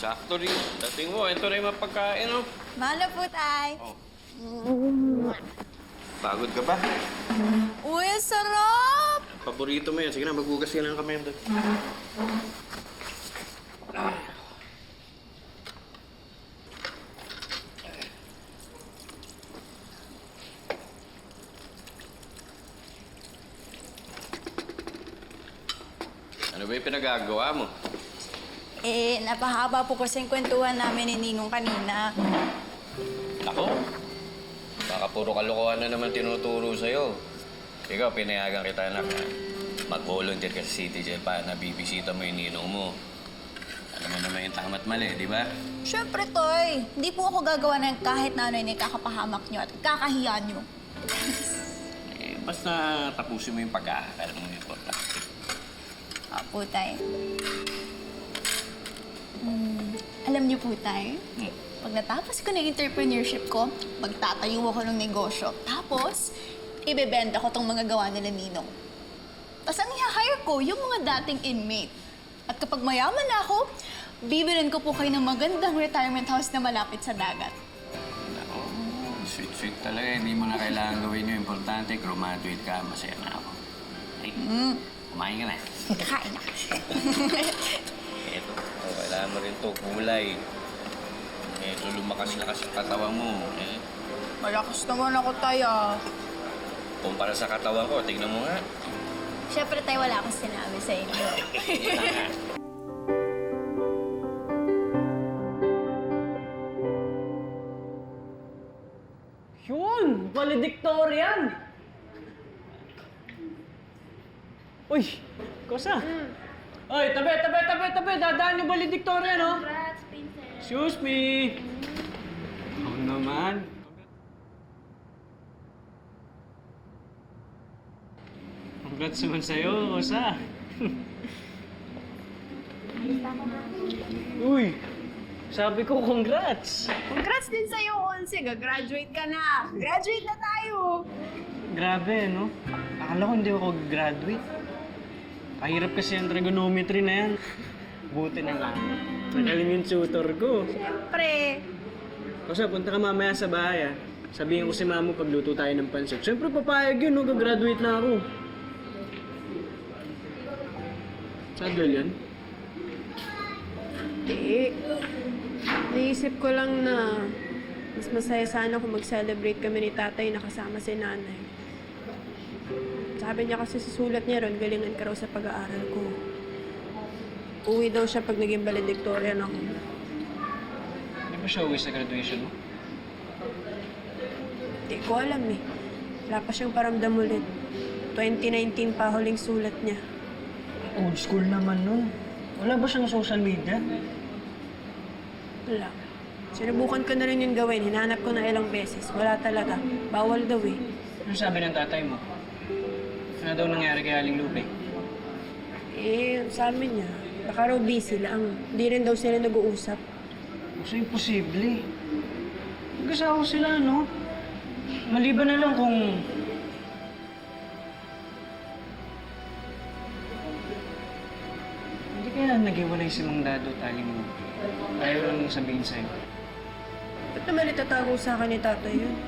Sakto rin. Dating mo, ito na yung mapagkain, oh. Mahal na po, tay. Oh. Pagod ka ba? Uy, ang sarap! Paborito mo yan. Sige na, maghugas ka lang kami doon. Ano ba yung pinagagawa mo? Napahaba po kasi yung kwentuhan namin ni Ninong kanina. Ako? Baka puro kalokohan na naman tinuturo sa'yo. Ikaw, pinayagan kita na mag-volunteer ka sa City Jail para nabibisita mo yung ninong mo. Alam mo naman yung tama't mali, di ba? Siyempre, Toy. Hindi po ako gagawa ng kahit na ano yung kakapahamak nyo at kakahiya nyo. Basta tapusin mo yung pag-aaral mo yung importante. Opo, Tay. Alam niyo po, Tay, pag natapos ko ng entrepreneurship ko, magtatayo ako ng negosyo. Tapos, ibebenta ko tong mga gawa nila Ninong. Tapos ang i-hire ko, yung mga dating inmate. At kapag mayaman na ako, bibilin ko po kayo ng magandang retirement house na malapit sa dagat. Ako, sweet-sweet talaga. Hindi mo na kailangan gawin yung importante. Graduate ka, masaya na ako. Ay, kumain ka na. Kakain ako. Eto, kailangan mo rin ito, kulay. Eto, lumakas-lakas yung katawan mo. Malakas naman ako, Tay, ah. Kumpara sa katawan ko, tignan mo nga. Siyempre, Tay, wala akong sinabi sa inyo. Yun! Valedictorian! Uy! Kosa? Oy, tabi! Dadaan yung valedictorian, no? Congrats, Princess. Excuse me! Oo naman. Congrats naman sa'yo, Kosa. Uy! Sabi ko, congrats! Congrats din sa'yo, Onse. Gagraduate ka na. Graduate na tayo. Grabe, no? Akala ko hindi ako graduate. Kahirap kasi ang trigonometry na yan. Buti na lang. Nagaling yung tutor ko. Siyempre. Kasi punta ka mamaya sa bahay, ah. Sabihin ko si mama pagluto tayo ng pansit. Siyempre papayag yun, no? Gagraduate na ako. Sadwell yan? Hindi. Naisip ko lang na mas masaya sana kung mag-celebrate kami ni tatay na kasama si nanay. Sabi niya kasi sa sulat niya ron, galingan ka raw sa pag-aaral ko. Uwi daw siya pag naging valedictorian ako. Hindi ba siya uwi sa graduation mo? Hindi ko alam eh. Wala pa siyang paramdam ulit. 2019 pa huling sulat niya. Old school naman nun. Wala ba siyang social media? Wala. Sinubukan ko na rin yung gawin. Hinanap ko na ilang beses. Wala talaga. Bawal daw eh. Ano sabi ng tatay mo? Ano daw nangyari kay Aling Lupe? Sabi niya, baka raw busy lang. Hindi rin daw sila nag-uusap. Kasi imposible. Mag-asawa sila, no? Maliban na lang kung... Hindi kaya nag-iwalay si Mang Dado at Aling Lupe. Ayaw lang sabihin sa'yo. Ba't naman itatago sa akin ni tatay yun?